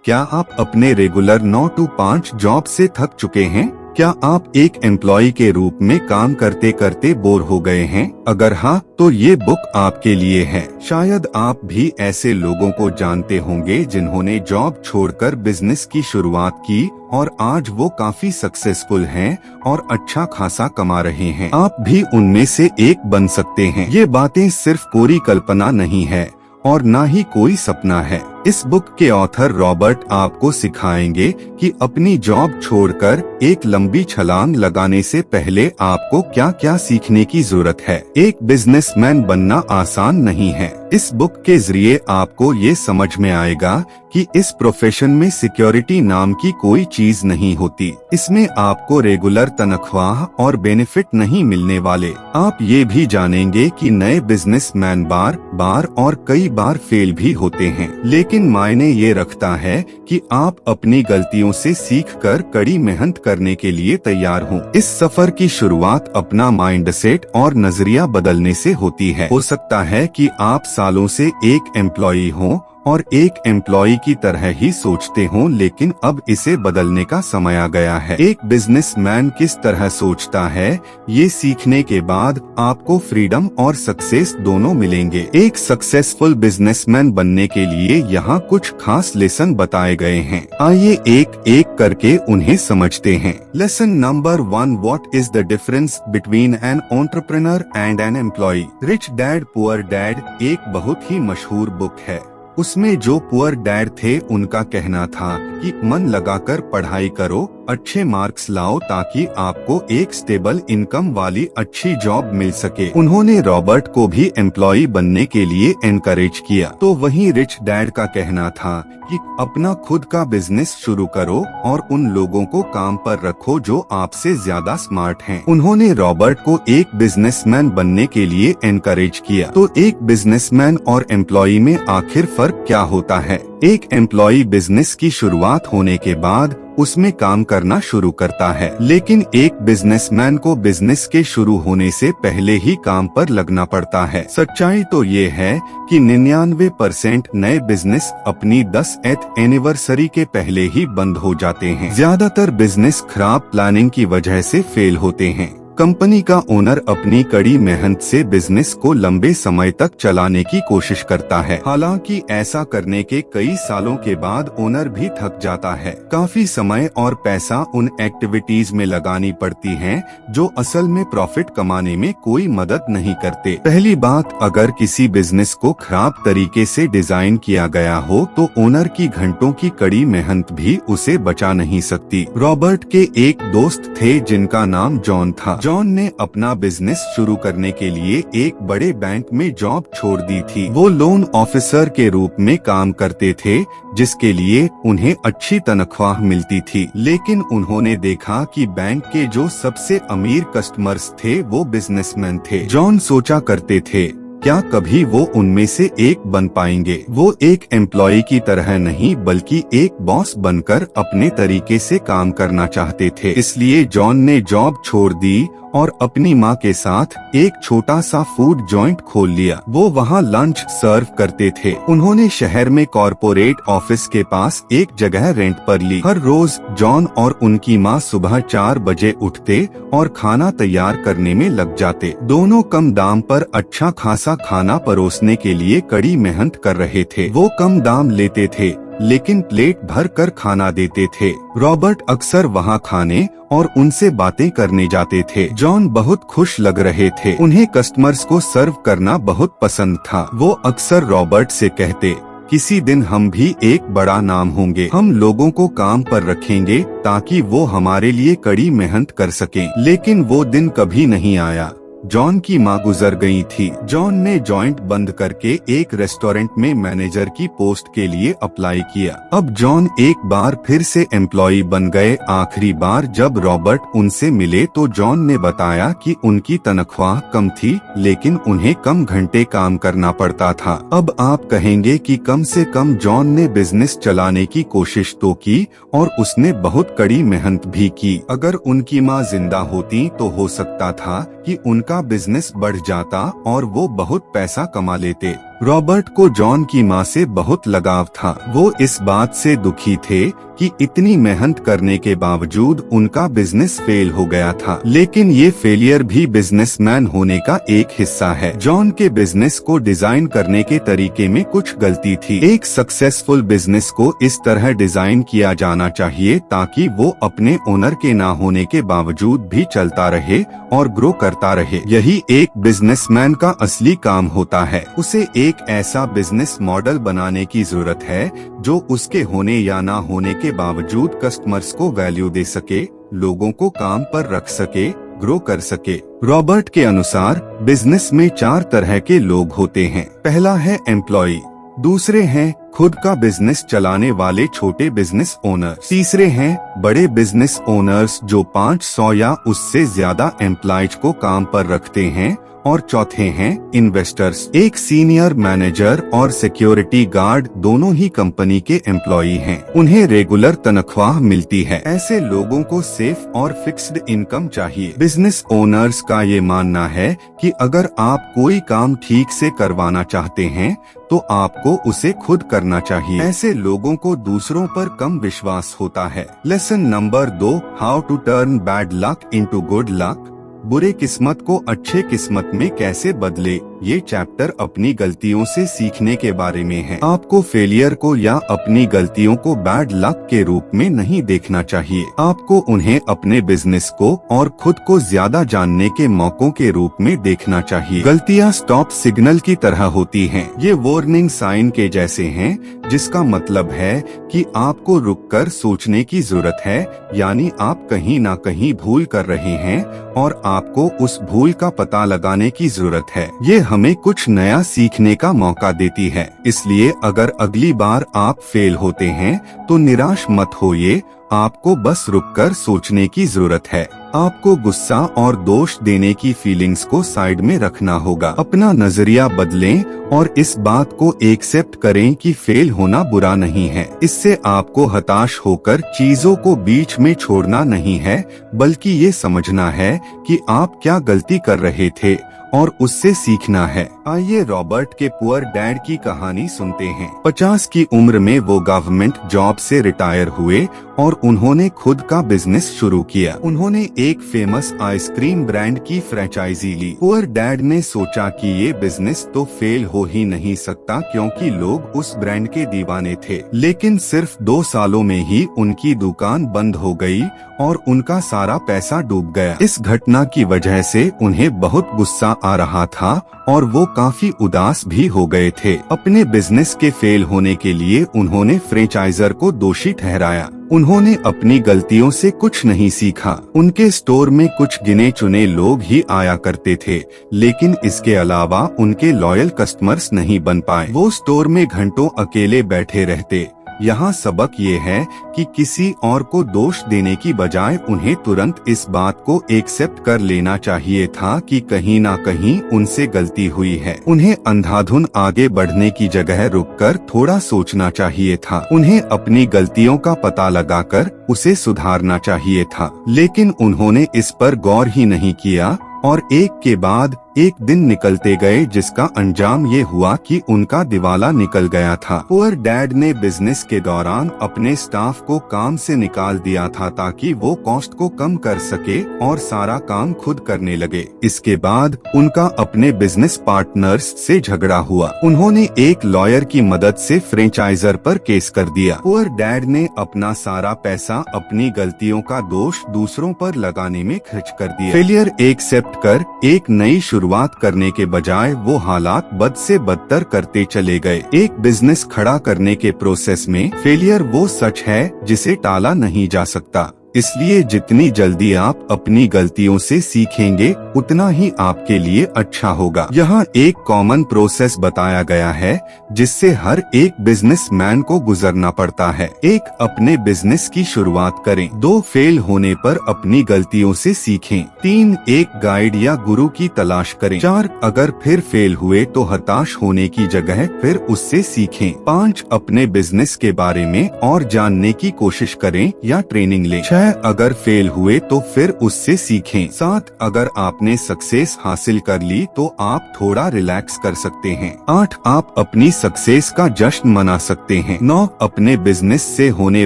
क्या आप अपने रेगुलर 9 to 5 जॉब से थक चुके हैं? क्या आप एक एम्प्लॉय के रूप में काम करते करते बोर हो गए हैं? अगर हाँ, तो ये बुक आपके लिए है। शायद आप भी ऐसे लोगों को जानते होंगे जिन्होंने जॉब छोड़कर बिजनेस की शुरुआत की और आज वो काफी सक्सेसफुल हैं और अच्छा खासा कमा रहे हैं। आप भी उनमें से एक बन सकते हैं। ये बातें सिर्फ कोरी कल्पना नहीं है और ना ही कोई सपना है। इस बुक के ऑथर रॉबर्ट आपको सिखाएंगे कि अपनी जॉब छोड़कर एक लंबी छलांग लगाने से पहले आपको क्या क्या सीखने की जरूरत है। एक बिजनेसमैन बनना आसान नहीं है। इस बुक के जरिए आपको ये समझ में आएगा कि इस प्रोफेशन में सिक्योरिटी नाम की कोई चीज नहीं होती। इसमें आपको रेगुलर तनख्वाह और बेनिफिट नहीं मिलने वाले। आप ये भी जानेंगे कि नए बिजनेसमैन बार बार और कई बार फेल भी होते हैं, लेकिन मायने ये रखता है कि आप अपनी गलतियों से सीखकर कड़ी मेहनत करने के लिए तैयार हों। इस सफर की शुरुआत अपना माइंडसेट और नजरिया बदलने से होती है। हो सकता है कि आप सालों से एक एम्प्लॉई हों और एक एम्प्लॉई की तरह ही सोचते हों, लेकिन अब इसे बदलने का समय आ गया है। एक बिजनेसमैन किस तरह सोचता है, ये सीखने के बाद आपको फ्रीडम और सक्सेस दोनों मिलेंगे। एक सक्सेसफुल बिजनेसमैन बनने के लिए यहाँ कुछ खास लेसन बताए गए हैं। आइए एक एक करके उन्हें समझते हैं। Lesson number 1, what is the difference between an entrepreneur and an employee? Rich dad poor dad एक बहुत ही मशहूर बुक है। उसमें जो पुअर डैड थे उनका कहना था कि मन लगाकर पढ़ाई करो, अच्छे मार्क्स लाओ ताकि आपको एक स्टेबल इनकम वाली अच्छी जॉब मिल सके। उन्होंने रॉबर्ट को भी एम्प्लॉय बनने के लिए एनकरेज किया। तो वहीं रिच डैड का कहना था कि अपना खुद का बिजनेस शुरू करो और उन लोगों को काम पर रखो जो आपसे ज्यादा स्मार्ट हैं। उन्होंने रॉबर्ट को एक बिजनेसमैन बनने के लिए एनकरेज किया। तो एक बिजनेसमैन और एम्प्लॉय में आखिर फर्क क्या होता है? एक एम्प्लॉय बिजनेस की शुरुआत होने के बाद उसमें काम करना शुरू करता है, लेकिन एक बिजनेसमैन को बिजनेस के शुरू होने से पहले ही काम पर लगना पड़ता है। सच्चाई तो ये है कि 99% नए बिजनेस अपनी 10th एनिवर्सरी के पहले ही बंद हो जाते हैं। ज्यादातर बिजनेस खराब प्लानिंग की वजह से फेल होते हैं। कंपनी का ओनर अपनी कड़ी मेहनत से बिजनेस को लंबे समय तक चलाने की कोशिश करता है। हालांकि ऐसा करने के कई सालों के बाद ओनर भी थक जाता है। काफी समय और पैसा उन एक्टिविटीज में लगानी पड़ती हैं जो असल में प्रॉफिट कमाने में कोई मदद नहीं करते। पहली बात, अगर किसी बिजनेस को खराब तरीके से डिजाइन किया गया हो तो ओनर की घंटों की कड़ी मेहनत भी उसे बचा नहीं सकती। रॉबर्ट के एक दोस्त थे जिनका नाम जॉन था। जॉन ने अपना बिजनेस शुरू करने के लिए एक बड़े बैंक में जॉब छोड़ दी थी। वो लोन ऑफिसर के रूप में काम करते थे, जिसके लिए उन्हें अच्छी तनख्वाह मिलती थी। लेकिन उन्होंने देखा कि बैंक के जो सबसे अमीर कस्टमर्स थे वो बिजनेसमैन थे। जॉन सोचा करते थे, क्या कभी वो उनमें से एक बन पाएंगे? वो एक एम्प्लॉय की तरह नहीं बल्कि एक बॉस बनकर अपने तरीके से काम करना चाहते थे। इसलिए जॉन ने जॉब छोड़ दी और अपनी माँ के साथ एक छोटा सा फूड जॉइंट खोल लिया। वो वहाँ लंच सर्व करते थे। उन्होंने शहर में कॉर्पोरेट ऑफिस के पास एक जगह रेंट पर ली। हर रोज जॉन और उनकी माँ सुबह 4 बजे उठते और खाना तैयार करने में लग जाते। दोनों कम दाम पर अच्छा खासा खाना परोसने के लिए कड़ी मेहनत कर रहे थे। वो कम दाम लेते थे लेकिन प्लेट भर कर खाना देते थे। रॉबर्ट अक्सर वहाँ खाने और उनसे बातें करने जाते थे। जॉन बहुत खुश लग रहे थे। उन्हें कस्टमर्स को सर्व करना बहुत पसंद था। वो अक्सर रॉबर्ट से कहते, किसी दिन हम भी एक बड़ा नाम होंगे। हम लोगों को काम पर रखेंगे ताकि वो हमारे लिए कड़ी मेहनत कर सकें। लेकिन वो दिन कभी नहीं आया। जॉन की माँ गुजर गई थी। जॉन ने जॉइंट बंद करके एक रेस्टोरेंट में मैनेजर की पोस्ट के लिए अप्लाई किया। अब जॉन एक बार फिर से एम्प्लॉय बन गए। आखिरी बार जब रॉबर्ट उनसे मिले तो जॉन ने बताया कि उनकी तनख्वाह कम थी लेकिन उन्हें कम घंटे काम करना पड़ता था। अब आप कहेंगे कि कम से कम जॉन ने बिजनेस चलाने की कोशिश तो की और उसने बहुत कड़ी मेहनत भी की। अगर उनकी माँ जिंदा होती तो हो सकता था कि उनका बिजनेस बढ़ जाता और वो बहुत पैसा कमा लेते। रॉबर्ट को जॉन की मां से बहुत लगाव था। वो इस बात से दुखी थे कि इतनी मेहनत करने के बावजूद उनका बिजनेस फेल हो गया था, लेकिन ये फेलियर भी बिजनेसमैन होने का एक हिस्सा है। जॉन के बिजनेस को डिजाइन करने के तरीके में कुछ गलती थी। एक सक्सेसफुल बिजनेस को इस तरह डिजाइन किया जाना चाहिए ताकि वो अपने ओनर के ना होने के बावजूद भी चलता रहे और ग्रो करता रहे। यही एक बिजनेसमैन का असली काम होता है। उसे एक ऐसा बिजनेस मॉडल बनाने की जरूरत है जो उसके होने या ना होने के बावजूद कस्टमर्स को वैल्यू दे सके, लोगों को काम पर रख सके, ग्रो कर सके। रॉबर्ट के अनुसार बिजनेस में 4 तरह के लोग होते हैं। पहला है एम्प्लॉय, दूसरे हैं खुद का बिजनेस चलाने वाले छोटे बिजनेस ओनर, तीसरे हैं बड़े बिजनेस ओनर्स जो 500 या उससे ज्यादा एम्प्लॉयज को काम पर रखते हैं, और चौथे हैं इन्वेस्टर्स। एक सीनियर मैनेजर और सिक्योरिटी गार्ड दोनों ही कंपनी के एम्प्लॉई हैं। उन्हें रेगुलर तनख्वाह मिलती है। ऐसे लोगों को सेफ और फिक्स्ड इनकम चाहिए। बिजनेस ओनर्स का ये मानना है कि अगर आप कोई काम ठीक से करवाना चाहते हैं तो आपको उसे खुद करना चाहिए। ऐसे लोगों को दूसरों पर कम विश्वास होता है। Lesson number 2, how to turn bad luck into good luck. बुरे किस्मत को अच्छे किस्मत में कैसे बदले। ये चैप्टर अपनी गलतियों से सीखने के बारे में है। आपको फेलियर को या अपनी गलतियों को बैड लक के रूप में नहीं देखना चाहिए। आपको उन्हें अपने बिजनेस को और खुद को ज्यादा जानने के मौकों के रूप में देखना चाहिए। गलतियां स्टॉप सिग्नल की तरह होती हैं। ये वार्निंग साइन के जैसे हैं, जिसका मतलब है कि आपको रुककर सोचने की जरूरत है, यानी आप कहीं ना कहीं भूल कर रहे हैं और आपको उस भूल का पता लगाने की जरूरत है। ये हमें कुछ नया सीखने का मौका देती है। इसलिए अगर अगली बार आप फेल होते हैं तो निराश मत होइए, आपको बस रुककर सोचने की जरूरत है। आपको गुस्सा और दोष देने की फीलिंग्स को साइड में रखना होगा। अपना नजरिया बदलें और इस बात को एक्सेप्ट करें कि फेल होना बुरा नहीं है। इससे आपको हताश होकर चीजों को बीच में छोड़ना नहीं है, बल्कि ये समझना है कि आप क्या गलती कर रहे थे और उससे सीखना है। आइए रॉबर्ट के पुअर डैड की कहानी सुनते हैं। 50 की उम्र में वो गवर्नमेंट जॉब से रिटायर हुए और उन्होंने खुद का बिजनेस शुरू किया। उन्होंने एक फेमस आइसक्रीम ब्रांड की फ्रेंचाइजी ली। पुअर डैड ने सोचा कि ये बिजनेस तो फेल हो ही नहीं सकता क्योंकि लोग उस ब्रांड के दीवाने थे। लेकिन सिर्फ 2 सालों में ही उनकी दुकान बंद हो गई और उनका सारा पैसा डूब गया। इस घटना की वजह से उन्हें बहुत गुस्सा आ रहा था और वो काफी उदास भी हो गए थे। अपने बिजनेस के फेल होने के लिए उन्होंने फ्रेंचाइजर को दोषी ठहराया। उन्होंने अपनी गलतियों से कुछ नहीं सीखा। उनके स्टोर में कुछ गिने चुने लोग ही आया करते थे, लेकिन इसके अलावा उनके लॉयल कस्टमर्स नहीं बन पाए। वो स्टोर में घंटों अकेले बैठे रहते। यहाँ सबक ये है कि किसी और को दोष देने की बजाय उन्हें तुरंत इस बात को एक्सेप्ट कर लेना चाहिए था कि कहीं ना कहीं उनसे गलती हुई है। उन्हें अंधाधुन आगे बढ़ने की जगह रुककर थोड़ा सोचना चाहिए था। उन्हें अपनी गलतियों का पता लगाकर उसे सुधारना चाहिए था, लेकिन उन्होंने इस पर गौर ही नहीं किया और एक के बाद एक दिन निकलते गए, जिसका अंजाम ये हुआ कि उनका दिवाला निकल गया था। पुअर डैड ने बिजनेस के दौरान अपने स्टाफ को काम से निकाल दिया था ताकि वो कॉस्ट को कम कर सके और सारा काम खुद करने लगे। इसके बाद उनका अपने बिजनेस पार्टनर्स से झगड़ा हुआ। उन्होंने एक लॉयर की मदद से फ्रेंचाइजर पर केस कर दिया। पुअर डैड ने अपना सारा पैसा अपनी गलतियों का दोष दूसरों पर लगाने में खर्च कर दिया। फेलियर एक्सेप्ट कर एक नई शुरुआत करने के बजाय वो हालात बद से बदतर करते चले गए। एक बिजनेस खड़ा करने के प्रोसेस में फेलियर वो सच है जिसे टाला नहीं जा सकता। इसलिए जितनी जल्दी आप अपनी गलतियों से सीखेंगे उतना ही आपके लिए अच्छा होगा। यहाँ एक कॉमन प्रोसेस बताया गया है जिससे हर एक बिजनेसमैन को गुजरना पड़ता है। 1. अपने बिजनेस की शुरुआत करें। 2. फेल होने पर अपनी गलतियों से सीखें। 3. एक गाइड या गुरु की तलाश करें। 4. अगर फिर फेल हुए तो हताश होने की जगह फिर उससे सीखें। 5. अपने बिजनेस के बारे में और जानने की कोशिश करें या ट्रेनिंग लें। 6. अगर फेल हुए तो फिर उससे सीखें। 7 अगर आपने सक्सेस हासिल कर ली तो आप थोड़ा रिलैक्स कर सकते हैं। 8 आप अपनी सक्सेस का जश्न मना सकते हैं। 9 अपने बिजनेस से होने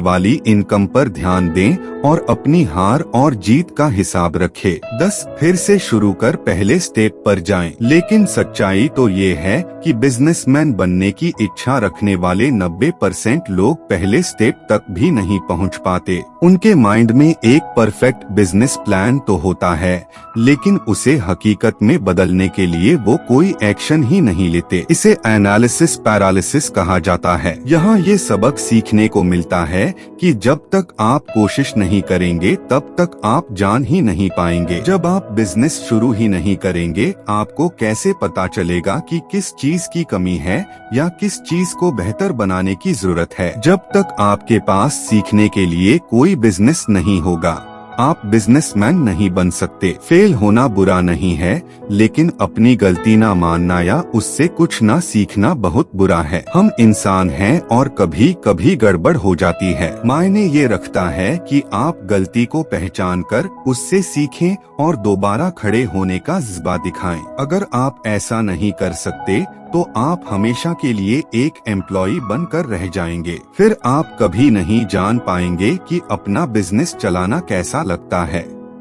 वाली इनकम पर ध्यान दें और अपनी हार और जीत का हिसाब रखें। 10 फिर से शुरू कर पहले स्टेप पर जाएं। लेकिन सच्चाई तो ये है कि बिजनेसमैन बनने की इच्छा रखने वाले 90% लोग पहले स्टेप तक भी नहीं पहुंच पाते। उनके माइंड में एक परफेक्ट बिजनेस प्लान तो होता है, लेकिन उसे हकीकत में बदलने के लिए वो कोई एक्शन ही नहीं लेते। इसे एनालिसिस पैरालिसिस कहा जाता है। यहाँ ये सबक सीखने को मिलता है कि जब तक आप कोशिश नहीं करेंगे तब तक आप जान ही नहीं पाएंगे। जब आप बिजनेस शुरू ही नहीं करेंगे, आपको कैसे पता चलेगा कि किस चीज की कमी है या किस चीज को बेहतर बनाने की जरूरत है। जब तक आपके पास सीखने के लिए कोई बिजनेस नहीं होगा, आप बिजनेसमैन नहीं बन सकते। फेल होना बुरा नहीं है, लेकिन अपनी गलती ना मानना या उससे कुछ ना सीखना बहुत बुरा है। हम इंसान हैं और कभी कभी गड़बड़ हो जाती है। मायने ये रखता है कि आप गलती को पहचान कर उससे सीखें और दोबारा खड़े होने का जज्बा दिखाएं। अगर आप ऐसा नहीं कर सकते तो आप हमेशा के लिए एक एम्प्लॉय बनकर रह जाएंगे। फिर आप कभी नहीं जान पाएंगे कि अपना बिजनेस चलाना कैसा लगता है।